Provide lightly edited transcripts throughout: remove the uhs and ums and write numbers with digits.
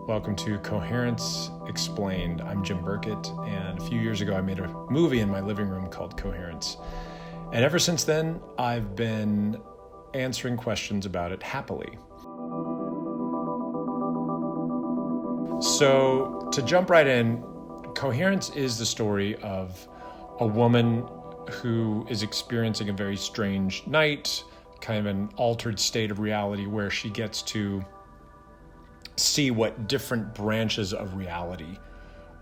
Welcome to Coherence Explained. I'm Jim Byrkit, and a few years ago I made a movie in my living room called Coherence. And ever since then, I've been answering questions about it happily. So, to jump right in, Coherence is the story of a woman who is experiencing a very strange night, kind of an altered state of reality where she gets to see what different branches of reality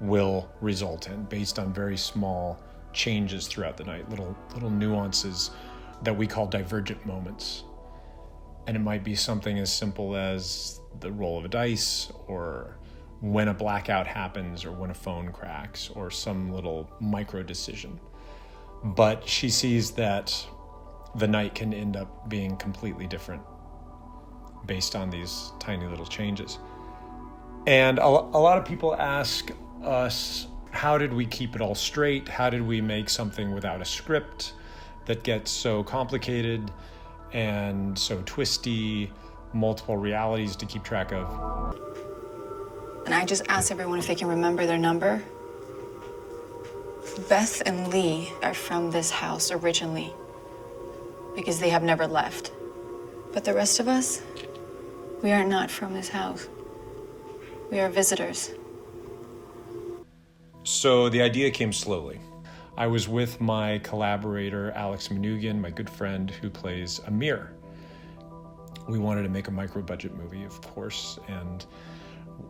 will result in based on very small changes throughout the night, little nuances that we call divergent moments. And it might be something as simple as the roll of a dice, or when a blackout happens, or when a phone cracks, or some little micro decision. But she sees that the night can end up being completely different based on these tiny little changes. And a lot of people ask us, how did we keep it all straight? How did we make something without a script that gets so complicated and so twisty, multiple realities to keep track of? And I just asked everyone if they can remember their number. Beth and Lee are from this house originally because they have never left. But the rest of us, we are not from this house. We are visitors. So the idea came slowly. I was with my collaborator, Alex Manoogian, my good friend who plays Amir. We wanted to make a micro-budget movie, of course, and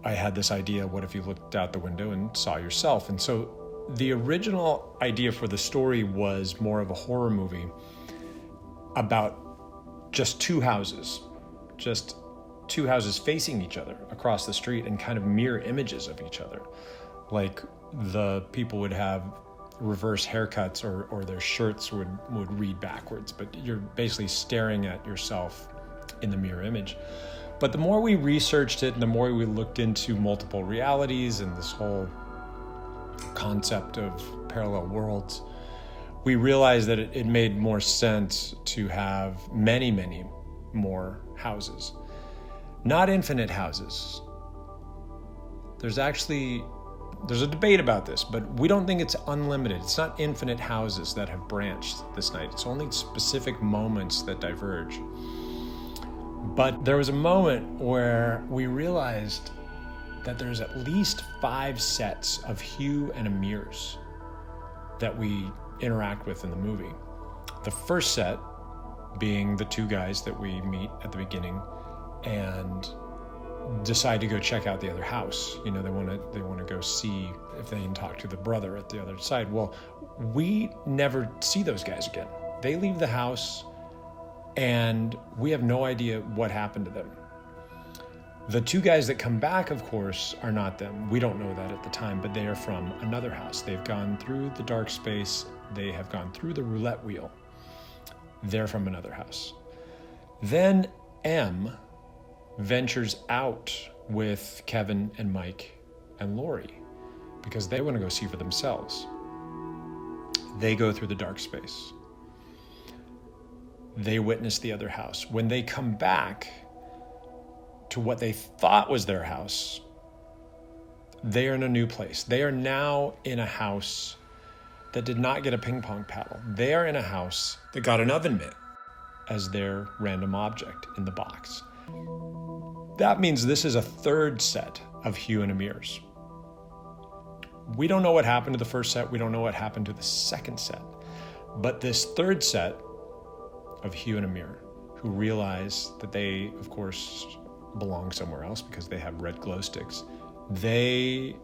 I had this idea, what if you looked out the window and saw yourself? And so the original idea for the story was more of a horror movie about just two houses facing each other across the street and kind of mirror images of each other. Like the people would have reverse haircuts or their shirts would read backwards, but you're basically staring at yourself in the mirror image. But the more we researched it and the more we looked into multiple realities and this whole concept of parallel worlds, we realized that it made more sense to have many, many more houses. Not infinite houses. There's a debate about this, but we don't think it's unlimited. It's not infinite houses that have branched this night. It's only specific moments that diverge. But there was a moment where we realized that there's at least 5 sets of Hugh and Amirs that we interact with in the movie. The first set being the two guys that we meet at the beginning and decide to go check out the other house. You know, they want to go see if they can talk to the brother at the other side. Well, we never see those guys again. They leave the house and we have no idea what happened to them. The two guys that come back, of course, are not them. We don't know that at the time, but they are from another house. They've gone through the dark space. They have gone through the roulette wheel. They're from another house. Then M ventures out with Kevin and Mike and Lori because they want to go see for themselves. They go through the dark space. They witness the other house. When they come back to what they thought was their house, they are in a new place. They are now in a house that did not get a ping pong paddle. They are in a house that got an oven mitt as their random object in the box. That means this is a third set of Hugh and Amirs. We don't know what happened to the first set. We don't know what happened to the second set. But this third set of Hugh and Amir, who realize that they, of course, belong somewhere else because they have red glow sticks, they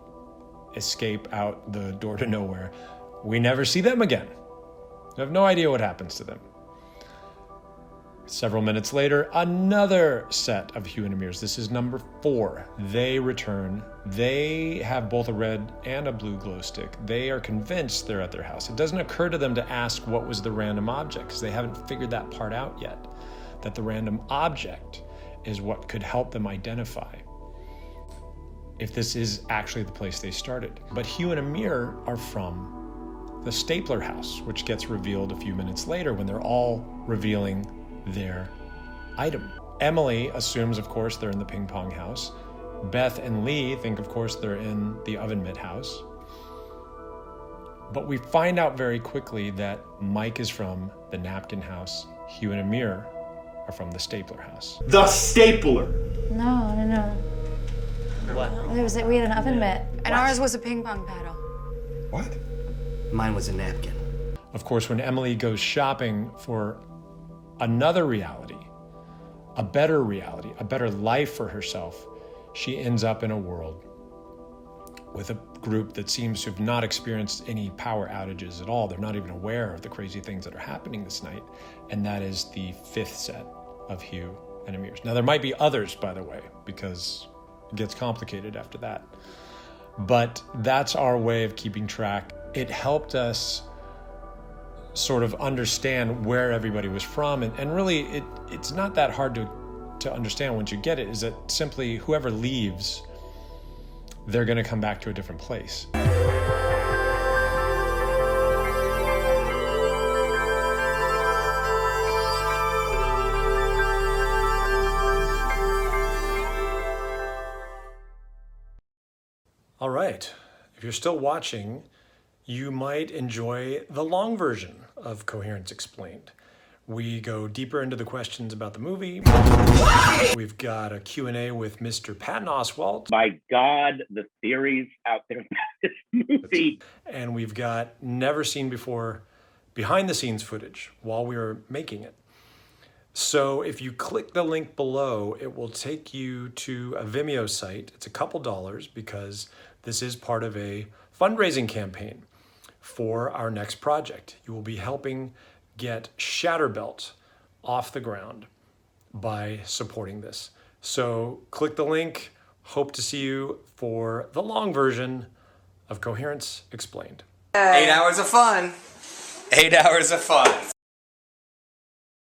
escape out the door to nowhere. We never see them again. We have no idea what happens to them. Several minutes later, another set of Hugh and Amirs. This is number 4. They return. They have both a red and a blue glow stick. They are convinced they're at their house. It doesn't occur to them to ask what was the random object because they haven't figured that part out yet, that the random object is what could help them identify if this is actually the place they started. But Hugh and Amir are from the Stapler house, which gets revealed a few minutes later when they're all revealing their item. Emily assumes, of course, they're in the ping pong house. Beth and Lee think, of course, they're in the oven mitt house. But we find out very quickly that Mike is from the napkin house. Hugh and Amir are from the stapler house. The stapler! No. What? We had an oven mitt. And ours was a ping pong paddle. What? Mine was a napkin. Of course, when Emily goes shopping for another reality, a better life for herself, she ends up in a world with a group that seems to have not experienced any power outages at all. They're not even aware of the crazy things that are happening this night. And that is the 5th set of Hugh and Amir's. Now, there might be others, by the way, because it gets complicated after that. But that's our way of keeping track. It helped us sort of understand where everybody was from. And really, it's not that hard to understand once you get it, is that simply whoever leaves, they're going to come back to a different place. All right, if you're still watching, you might enjoy the long version of Coherence Explained. We go deeper into the questions about the movie. We've got a Q&A with Mr. Patton Oswalt. My God, the theories out there about this movie. And we've got never seen before behind the scenes footage while we were making it. So if you click the link below, it will take you to a Vimeo site. It's a couple dollars because this is part of a fundraising campaign for our next project. You will be helping get Shatterbelt off the ground by supporting this. So click the link. Hope to see you for the long version of Coherence Explained. 8 hours of fun. 8 hours of fun.